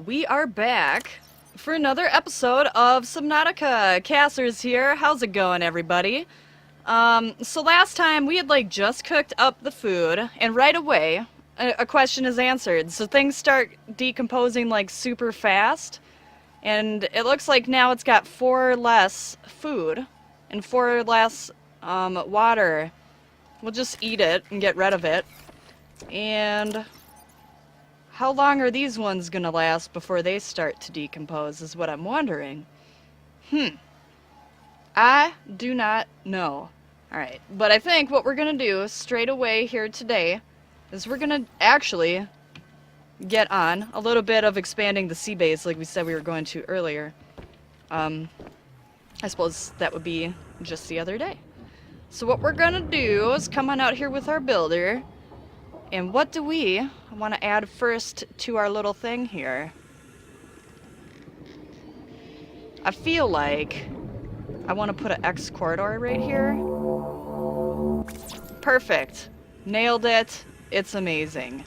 We are back for another episode of Subnautica. Casser's here. How's it going, everybody? So last time we had just cooked up the food, and right away a question is answered. So things start decomposing super fast, and it looks like now it's got 4 less food and 4 less water. We'll just eat it and get rid of it. And how long are these ones gonna last before they start to decompose is what I'm wondering. I do not know. Alright, but I think what we're gonna do straight away here today is we're gonna actually get on a little bit of expanding the sea base like we said we were going to earlier. I suppose that would be just the other day. So what we're gonna do is come on out here with our builder. And what do we want to add first to our little thing here? I feel like I want to put an X corridor right here. Perfect. Nailed it. It's amazing.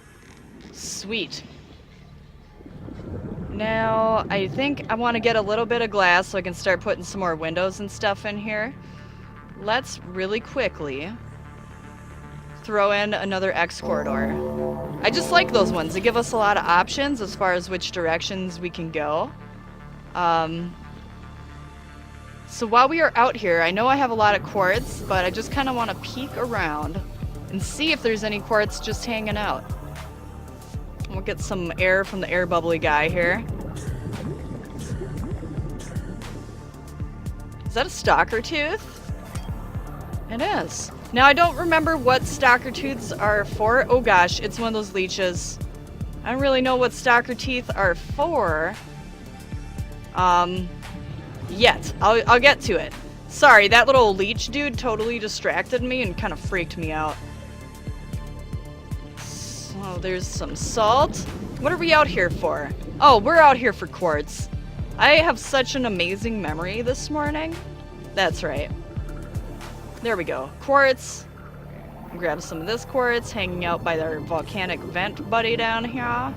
Sweet. Now, I think I want to get a little bit of glass so I can start putting some more windows and stuff in here. Let's really quickly throw in another X corridor. I just like those ones. They give us a lot of options as far as which directions we can go. So while we are out here, I know I have a lot of quartz, but I just kind of want to peek around and see if there's any quartz just hanging out. We'll get some air from the air bubbly guy here. Is that a stalker tooth? It is. Now, I don't remember what stalker tooths are for. Oh gosh, it's one of those leeches. I don't really know what stalker teeth are for. Yet. I'll get to it. Sorry, that little leech dude totally distracted me and kind of freaked me out. So, there's some salt. What are we out here for? Oh, we're out here for quartz. I have such an amazing memory this morning. That's right. There we go. Quartz. Grab some of this quartz, hanging out by their volcanic vent buddy down here.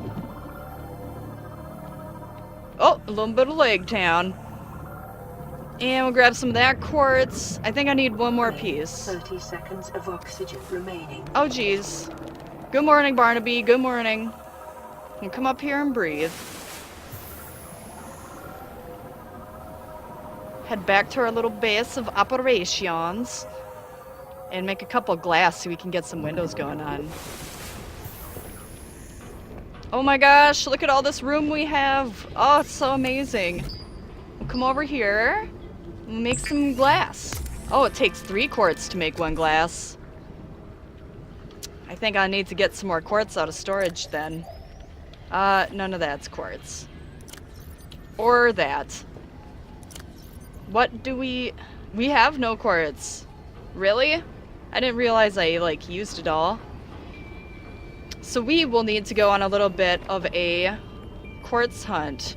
Oh, a little bit of Lake Town. And we'll grab some of that quartz. I think I need one more piece. 30 seconds of oxygen remaining. Oh, geez. Good morning, Barnaby. Good morning. And come up here and breathe. Head back to our little base of operations and make a couple glass so we can get some windows going on. Oh my gosh, look at all this room we have. Oh, it's so amazing. We'll come over here and make some glass. Oh, it takes 3 quartz to make 1 glass. I think I need to get some more quartz out of storage then. None of that's quartz. Or that. What do we have no quartz. Really? I didn't realize I used it all. So we will need to go on a little bit of a quartz hunt.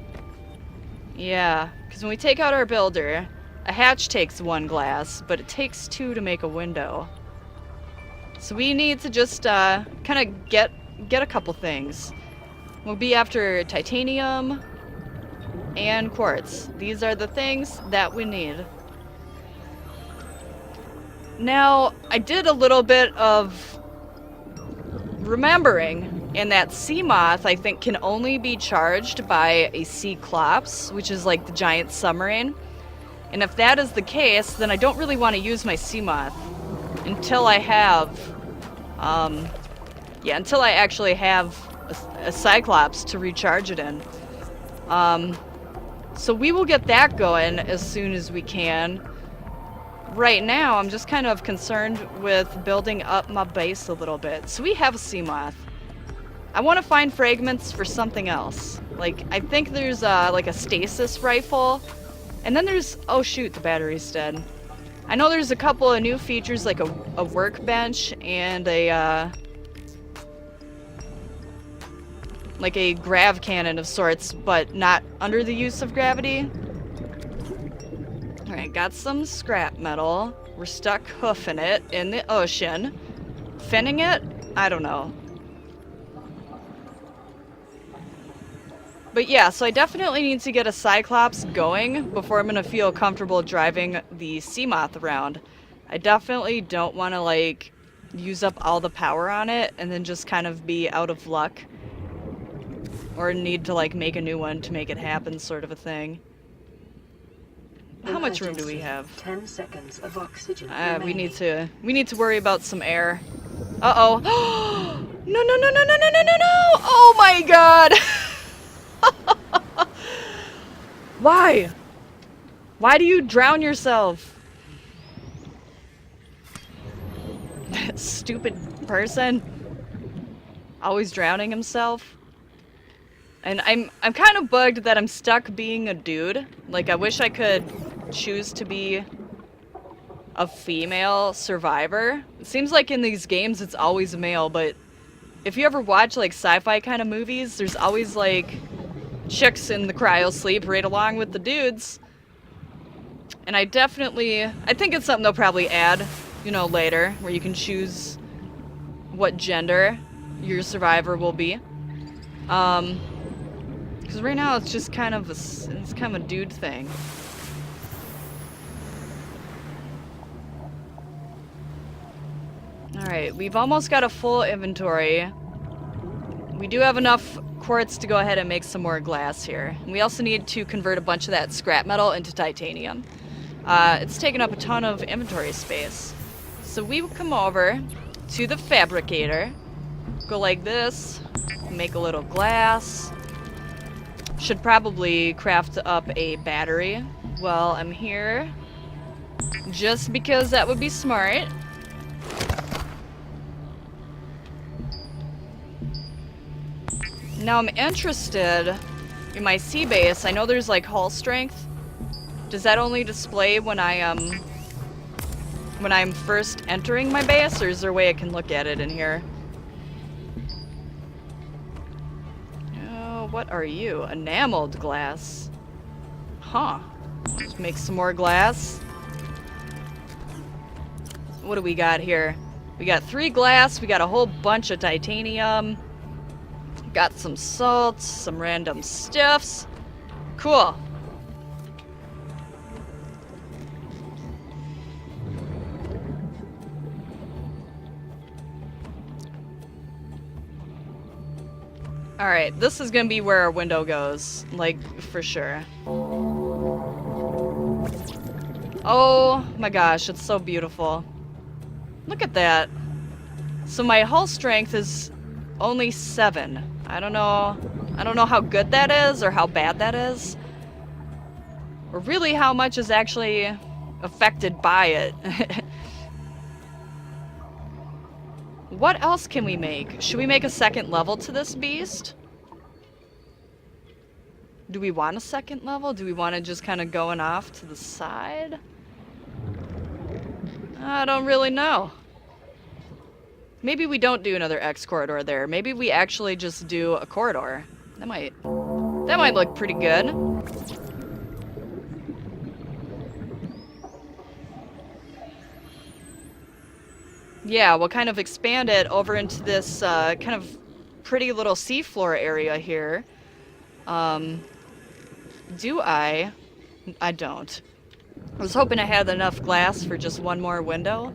Yeah, because when we take out our builder, a hatch takes 1 glass, but it takes 2 to make a window. So we need to just kind of get a couple things. We'll be after titanium and quartz. These are the things that we need. Now, I did a little bit of remembering, and that sea moth, I think, can only be charged by a Cyclops, which is like the giant submarine. And if that is the case, then I don't really want to use my sea moth until I have, until I actually have a Cyclops to recharge it in. So we will get that going as soon as we can. Right now, I'm just kind of concerned with building up my base a little bit. So we have a sea moth. I want to find fragments for something else. I think there's a stasis rifle. And then there's, oh shoot, the battery's dead. I know there's a couple of new features like a workbench and a grav cannon of sorts, but not under the use of gravity. Alright, got some scrap metal. We're stuck hoofing it in the ocean. Finning it? I don't know. But yeah, so I definitely need to get a Cyclops going before I'm gonna feel comfortable driving the Seamoth around. I definitely don't want to, like, use up all the power on it and then just kind of be out of luck. Or need to, like, make a new one to make it happen, sort of a thing. How much room do we have? 10 seconds of oxygen We need to worry about some air. Uh-oh. No, no, no, no, no, no, no, no, no! Oh my god! Why? Why do you drown yourself? That stupid person. Always drowning himself. And I'm kind of bugged that I'm stuck being a dude. Like, I wish I could choose to be a female survivor. It seems like in these games it's always a male, but if you ever watch, like, sci-fi kind of movies, there's always, like, chicks in the cryo sleep right along with the dudes. And I think it's something they'll probably add, you know, later, where you can choose what gender your survivor will be. Because right now it's just kind of a dude thing. Alright, we've almost got a full inventory. We do have enough quartz to go ahead and make some more glass here. And we also need to convert a bunch of that scrap metal into titanium. It's taking up a ton of inventory space. So we will come over to the fabricator, go like this, make a little glass. Should probably craft up a battery while I'm here, just because that would be smart. Now I'm interested in my sea base. I know there's, like, hull strength. Does that only display when I'm first entering my base, or is there a way I can look at it in here? Oh, what are you? Enameled glass. Huh. Let's make some more glass. What do we got here? We got 3 glass, we got a whole bunch of titanium. Got some salts, some random stuffs. Cool. Alright, this is gonna be where our window goes. Like, for sure. Oh my gosh, it's so beautiful. Look at that. So my hull strength is only 7. I don't know how good that is or how bad that is. Or really how much is actually affected by it. What else can we make? Should we make a second level to this beast? Do we want a second level? Do we want to just kind of going off to the side? I don't really know. Maybe we don't do another X corridor there. Maybe we actually just do a corridor. That might look pretty good. Yeah, we'll kind of expand it over into this kind of pretty little seafloor area here. Do I? I don't. I was hoping I had enough glass for just one more window.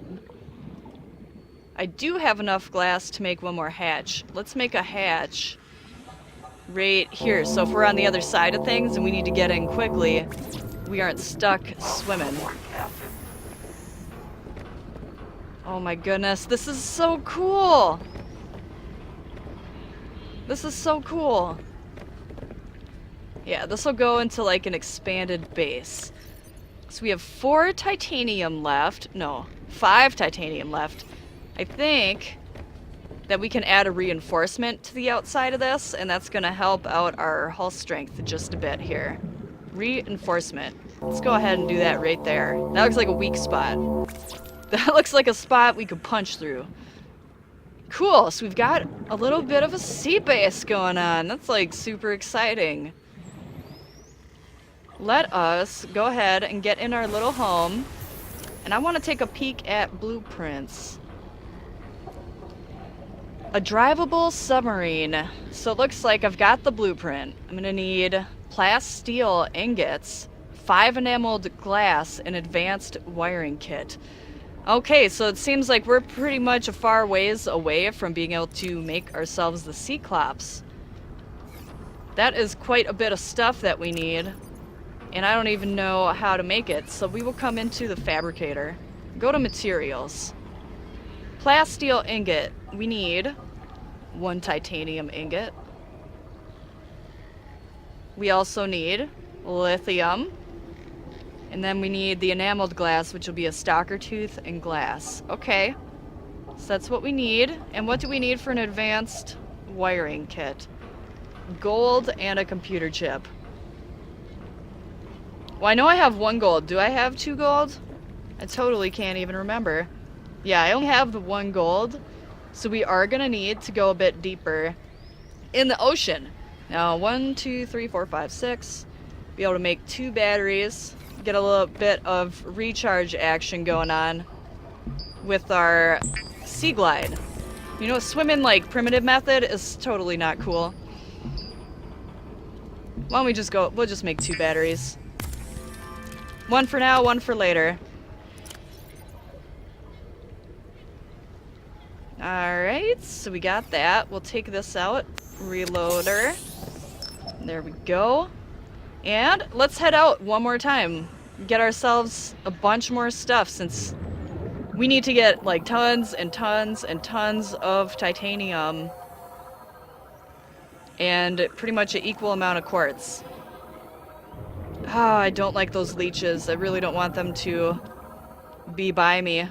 I do have enough glass to make one more hatch. Let's make a hatch right here. So if we're on the other side of things and we need to get in quickly, we aren't stuck swimming. Oh my goodness, this is so cool! This is so cool. Yeah, this will go into like an expanded base. So we have 4 titanium left. No, 5 titanium left. I think that we can add a reinforcement to the outside of this, and that's gonna help out our hull strength just a bit here. Reinforcement. Let's go ahead and do that right there. That looks like a weak spot. That looks like a spot we could punch through. Cool, so we've got a little bit of a sea base going on. That's like super exciting. Let us go ahead and get in our little home. And I want to take a peek at blueprints. A drivable submarine. So it looks like I've got the blueprint. I'm gonna need plasteel ingots, 5 enameled glass, and advanced wiring kit. Okay, so it seems like we're pretty much a far ways away from being able to make ourselves the Cyclops. That is quite a bit of stuff that we need, and I don't even know how to make it, so we will come into the fabricator. Go to materials. Plasteel ingot. We need 1 titanium ingot. We also need lithium. And then we need the enameled glass, which will be a stalker tooth and glass. Okay. So that's what we need. And what do we need for an advanced wiring kit? Gold and a computer chip. Well, I know I have 1 gold. Do I have 2 gold? I totally can't even remember. Yeah, I only have the 1 gold. So we are going to need to go a bit deeper in the ocean. Now, 1, 2, 3, 4, 5, 6. Be able to make 2 batteries. Get a little bit of recharge action going on with our Sea Glide. You know, swimming like primitive method is totally not cool. Why don't we just go, we'll just make 2 batteries. 1 for now, 1 for later. Alright, so we got that. We'll take this out. Reloader. There we go. And let's head out one more time. Get ourselves a bunch more stuff, since we need to get like tons and tons and tons of titanium. And pretty much an equal amount of quartz. Ah, I don't like those leeches. I really don't want them to be by me.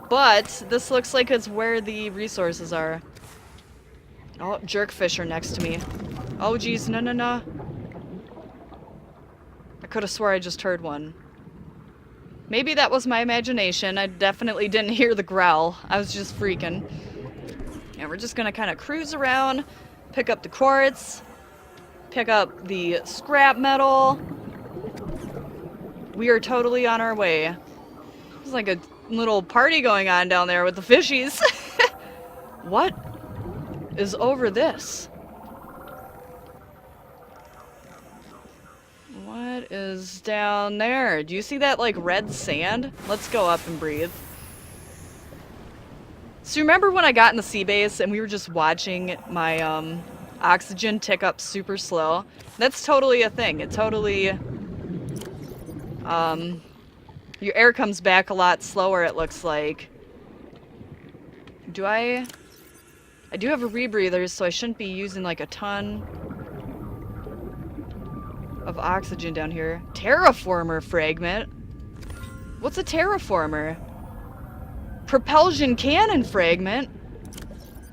But this looks like it's where the resources are. Oh, jerkfish are next to me. Oh geez, no, no, no. I could have swore I just heard one. Maybe that was my imagination. I definitely didn't hear the growl. I was just freaking. And we're just gonna kind of cruise around, pick up the quartz, pick up the scrap metal. We are totally on our way. There's like a little party going on down there with the fishies. What is over this? What is down there? Do you see that like red sand? Let's go up and breathe. So remember when I got in the sea base and we were just watching my oxygen tick up super slow? That's totally a thing. It totally your air comes back a lot slower, it looks like. I do have a rebreather, so I shouldn't be using like a ton of oxygen down here. Terraformer fragment? What's a terraformer? Propulsion cannon fragment?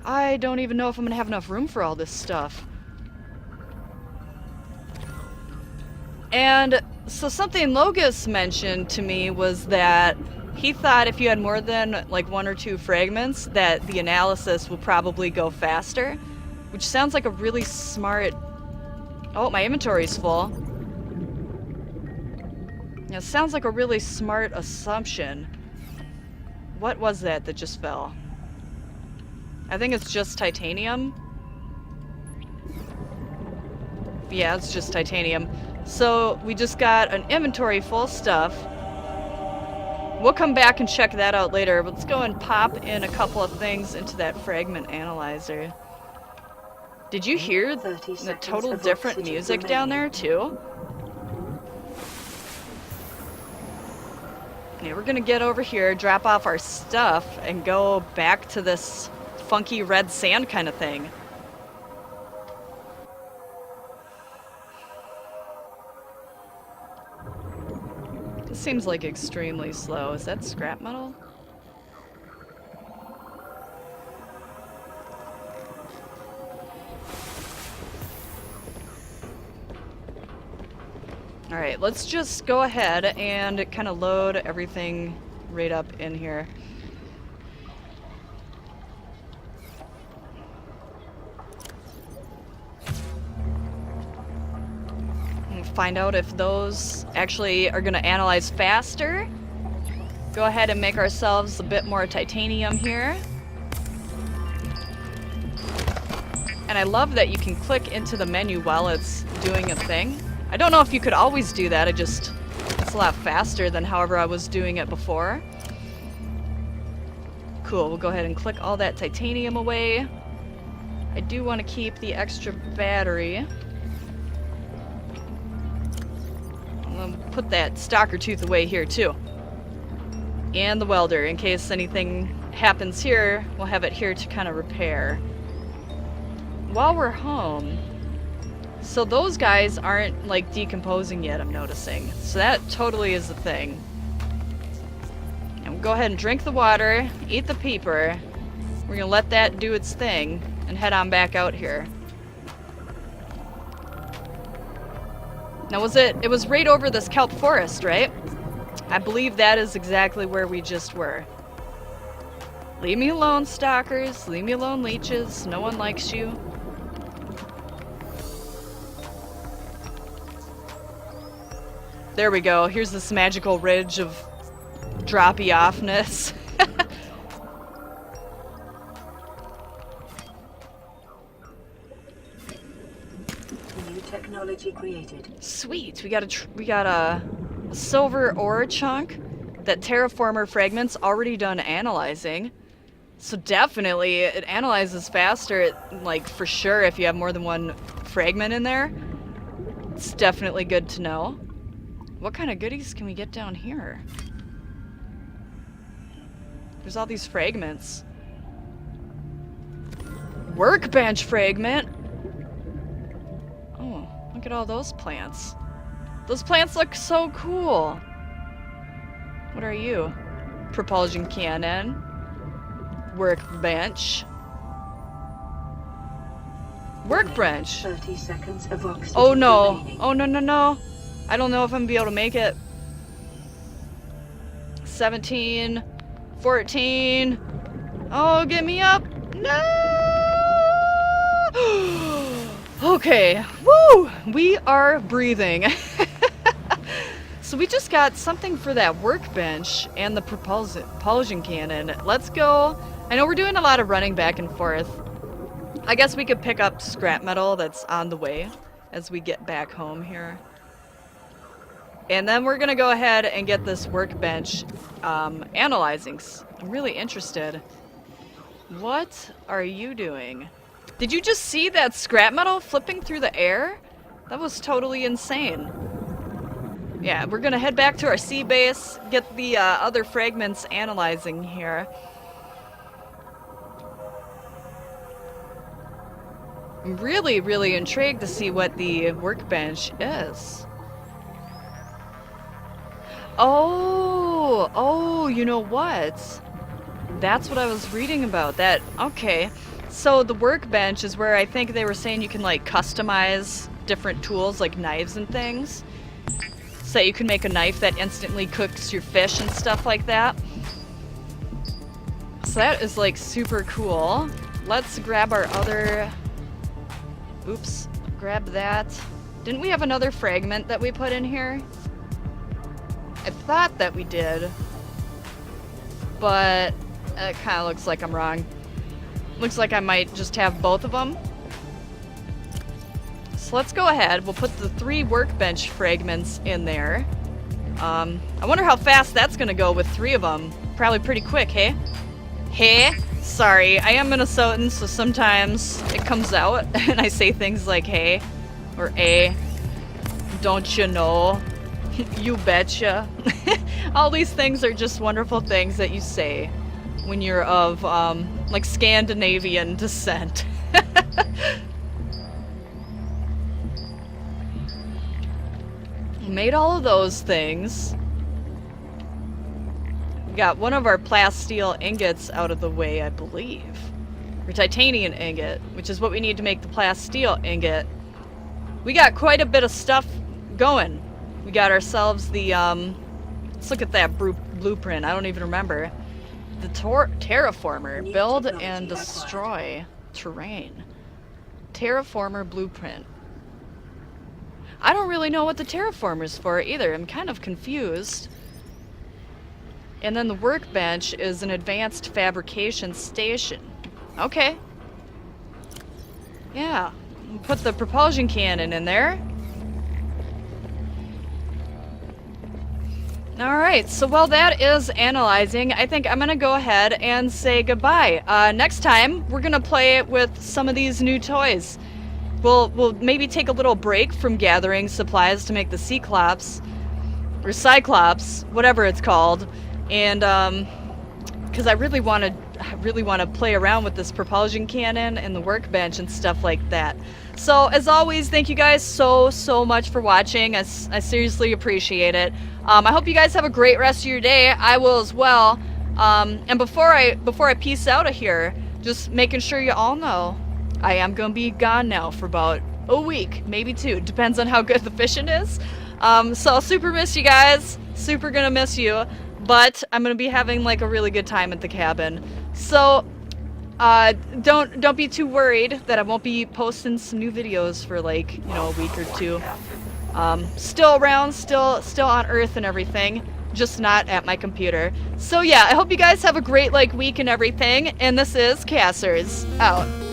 I don't even know if I'm gonna have enough room for all this stuff. And so something Logus mentioned to me was that he thought if you had more than like 1 or 2 fragments that the analysis will probably go faster, which sounds like a really smart... Oh, my inventory's full. Yeah, it sounds like a really smart assumption. What was that just fell? I think it's just titanium. Yeah, it's just titanium. So we just got an inventory full of stuff. We'll come back and check that out later, but let's go and pop in a couple of things into that fragment analyzer. Did you hear the total different music down there too? Yeah, we're gonna get over here, drop off our stuff, and go back to this funky red sand kind of thing. This seems like extremely slow. Is that scrap metal? Alright, let's just go ahead and kind of load everything right up in here. Find out if those actually are going to analyze faster. Go ahead and make ourselves a bit more titanium here. And I love that you can click into the menu while it's doing a thing. I don't know if you could always do that, it's a lot faster than however I was doing it before. Cool, we'll go ahead and click all that titanium away. I do want to keep the extra battery. I'm gonna put that stalker tooth away here too. And the welder, in case anything happens here, we'll have it here to kind of repair. While we're home, so those guys aren't like decomposing yet, I'm noticing. So that totally is a thing. And we'll go ahead and drink the water, eat the peeper. We're gonna let that do its thing and head on back out here. Now it was right over this kelp forest, right? I believe that is exactly where we just were. Leave me alone, stalkers. Leave me alone, leeches. No one likes you. There we go. Here's this magical ridge of droppy offness. New technology created. Sweet. We got a silver ore chunk that terraformer fragment's already done analyzing. So definitely it analyzes faster, like for sure if you have more than one fragment in there. It's definitely good to know. What kind of goodies can we get down here? There's all these fragments. Workbench fragment! Oh, look at all those plants. Those plants look so cool. What are you? Propulsion cannon. Workbench. Workbench. 30 seconds of oxygen Oh no. remaining. Oh no no no. I don't know if I'm gonna be able to make it. 17. 14. Oh, get me up. No! Okay. Woo! We are breathing. So we just got something for that workbench and the propulsion cannon. Let's go. I know we're doing a lot of running back and forth. I guess we could pick up scrap metal that's on the way as we get back home here. And then we're gonna go ahead and get this workbench analyzing. I'm really interested. What are you doing? Did you just see that scrap metal flipping through the air? That was totally insane. Yeah, we're gonna head back to our sea base, get the other fragments analyzing here. I'm really, really intrigued to see what the workbench is. Oh, you know what? That's what I was reading about. Okay. So the workbench is where I think they were saying you can like customize different tools like knives and things. So you can make a knife that instantly cooks your fish and stuff like that. So that is like super cool. Let's grab our other... Oops, grab that. Didn't we have another fragment that we put in here? I thought that we did, but it kind of looks like I'm wrong. Looks like I might just have both of them. So let's go ahead. We'll put the 3 workbench fragments in there. I wonder how fast that's gonna go with 3 of them. Probably pretty quick, hey? Hey? Sorry, I am Minnesotan, so sometimes it comes out and I say things like hey or a. Don't you know? You betcha. All these things are just wonderful things that you say when you're of like Scandinavian descent. Made all of those things. We got one of our plasteel ingots out of the way, I believe. Or titanium ingot, which is what we need to make the plasteel ingot. We got quite a bit of stuff going. We got ourselves the, let's look at that blueprint. I don't even remember. The terraformer. Build and destroy terrain. Terraformer blueprint. I don't really know what the terraformer's for either. I'm kind of confused. And then the workbench is an advanced fabrication station. Okay. Yeah, put the propulsion cannon in there. Alright, so while that is analyzing, I think I'm gonna go ahead and say goodbye. Next time, we're gonna play it with some of these new toys. We'll maybe take a little break from gathering supplies to make the Cyclops, or Cyclops, whatever it's called, and because I really want to play around with this propulsion cannon and the workbench and stuff like that. So as always, thank you guys so much for watching. I seriously appreciate it. I hope you guys have a great rest of your day. I will as well. And before I peace out of here, just making sure you all know, I am gonna be gone now for about a week, maybe 2. Depends on how good the fishing is. So I'll super miss you guys. Super gonna miss you. But I'm gonna be having like a really good time at the cabin. So don't be too worried that I won't be posting some new videos for like, you know, a week or 2. Still around, still on Earth and everything, just not at my computer. So yeah, I hope you guys have a great like week and everything. And this is Cassers out.